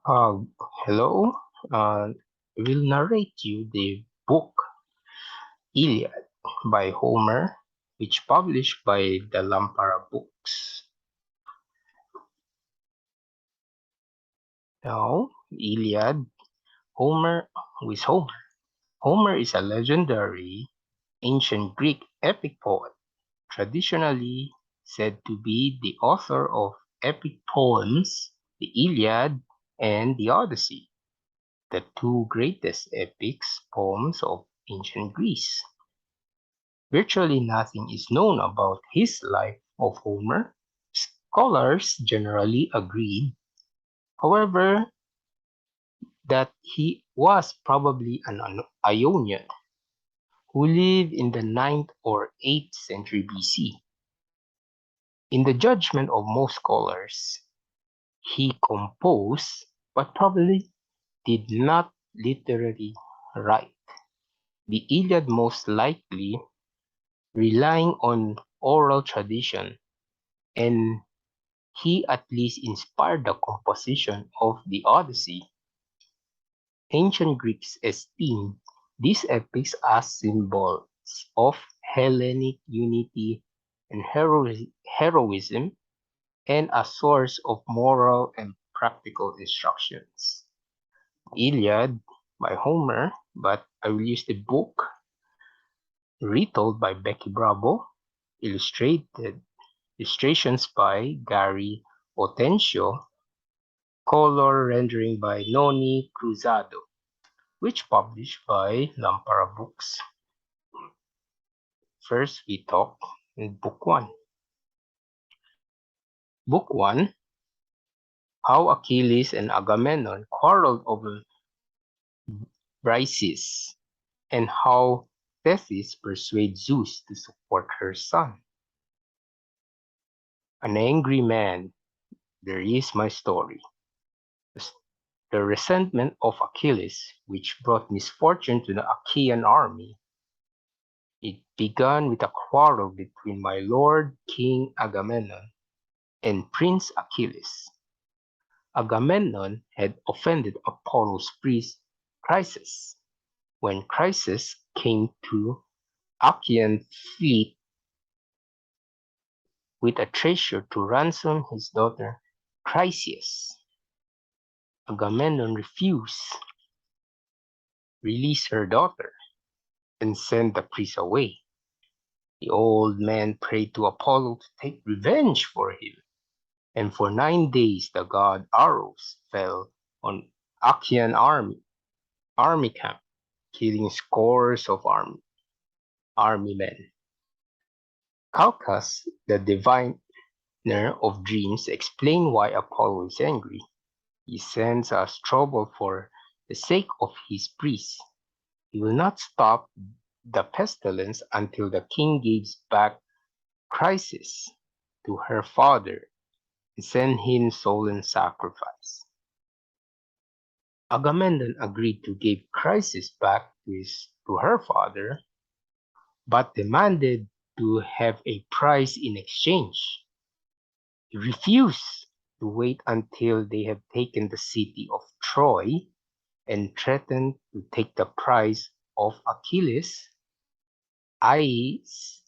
Uh, Hello. Will narrate you the book Iliad by Homer, which published by the Lampara books. Now, Iliad, Homer, who is Homer? Homer is a legendary ancient Greek epic poet, traditionally said to be the author of epic poems, the Iliad and the Odyssey, the two greatest epics poems of ancient Greece. Virtually nothing is known about his life of Homer. Scholars generally agreed, however, that he was probably an Ionian who lived in the 9th or 8th century BC. In the judgment of most scholars, he composed but probably did not literally write the Iliad, most likely relying on oral tradition, and he at least inspired the composition of the Odyssey. Ancient Greeks esteemed these epics as symbols of Hellenic unity and heroism, and a source of moral and practical instructions. Iliad by Homer, but I will use the book Retold by Becky Bravo, illustrated illustrations by Gary Autencio, color rendering by Nonie Cruzado, which published by Lampara Books. First, we talk in Book 1. Book 1, How Achilles and Agamemnon quarreled over Briseis, and how Thetis persuades Zeus to support her son. An angry man, there is my story. The resentment of Achilles, which brought misfortune to the Achaean army. It began with a quarrel between my lord King Agamemnon and Prince Achilles. Agamemnon had offended Apollo's priest Chryses. When Chryses came to Achaean fleet with a treasure to ransom his daughter Chryseis, Agamemnon refused release her daughter and sent the priest away. The old man prayed to Apollo to take revenge for him, and for 9 days the god arrows fell on Achaean army camp, killing scores of army men. Calchas, the diviner of dreams, explained why Apollo is angry. He sends us trouble for the sake of his priests. He will not stop the pestilence until the king gives back Chrysis to her father and send him solemn sacrifice. Agamemnon agreed to give Chrysis back to her father, but demanded to have a prize in exchange. He refused to wait until they had taken the city of Troy and threatened to take the prize of Achilles, Aias,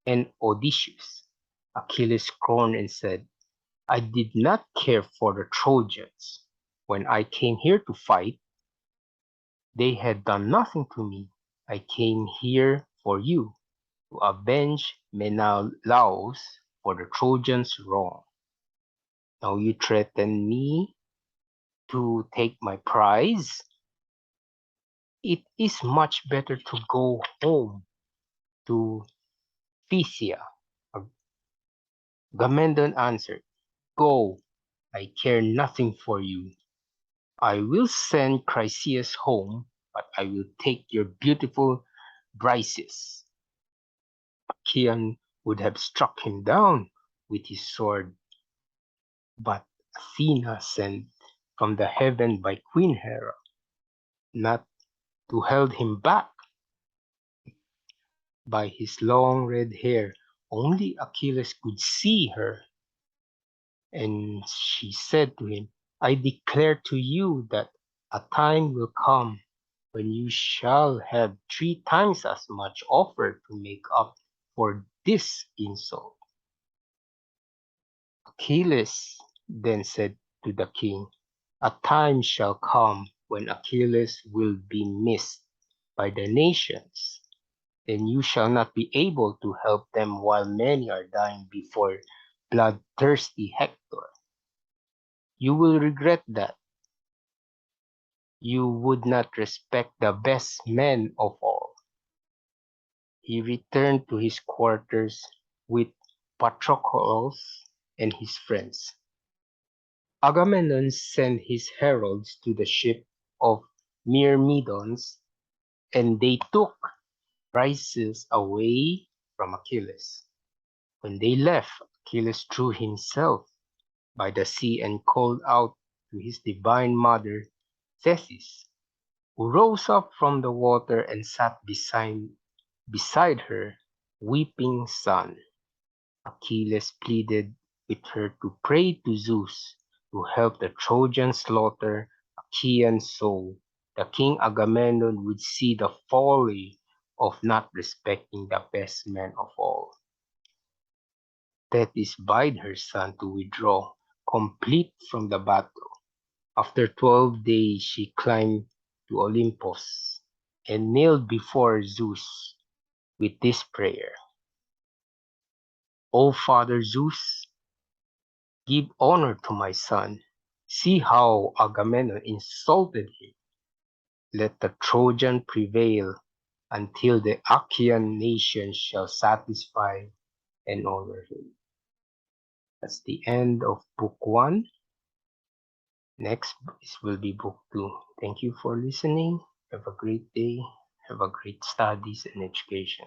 and Odysseus. Achilles groaned and said, I did not care for the Trojans. When I came here to fight, they had done nothing to me. I came here for you, to avenge Menelaus for the Trojans' wrong. Now you threaten me to take my prize? It is much better to go home to Phthia. Agamemnon answered, Go, I care nothing for you. I will send Chryseis home, but I will take your beautiful Briseis. Achaean would have struck him down with his sword, but Athena, sent from the heaven by Queen Hera, not to hold him back by his long red hair. Only Achilles could see her, and she said to him, I declare to you that a time will come when you shall have 3 times as much offered to make up for this insult. Achilles then said to the king, a time shall come when Achilles will be missed by the nations, and you shall not be able to help them while many are dying before bloodthirsty Hector. You will regret that you would not respect the best men of all. He returned to his quarters with Patroclus and his friends. Agamemnon sent his heralds to the ship of Myrmidons, and they took prizes away from Achilles. When they left, Achilles threw himself by the sea and called out to his divine mother Thetis, who rose up from the water and sat beside her, weeping son. Achilles pleaded with her to pray to Zeus to help the Trojans slaughter Achaean so the king Agamemnon would see the folly of not respecting the best man of all. Thetis bade her son to withdraw complete from the battle. After 12 days she climbed to Olympus and kneeled before Zeus with this prayer: O Father Zeus, give honor to my son. See how Agamemnon insulted him. Let the Trojan prevail until the Achaean nation shall satisfy and honor him. That's the end of book 1. Next will be book 2. Thank you for listening. Have a great day. Have a great studies and education.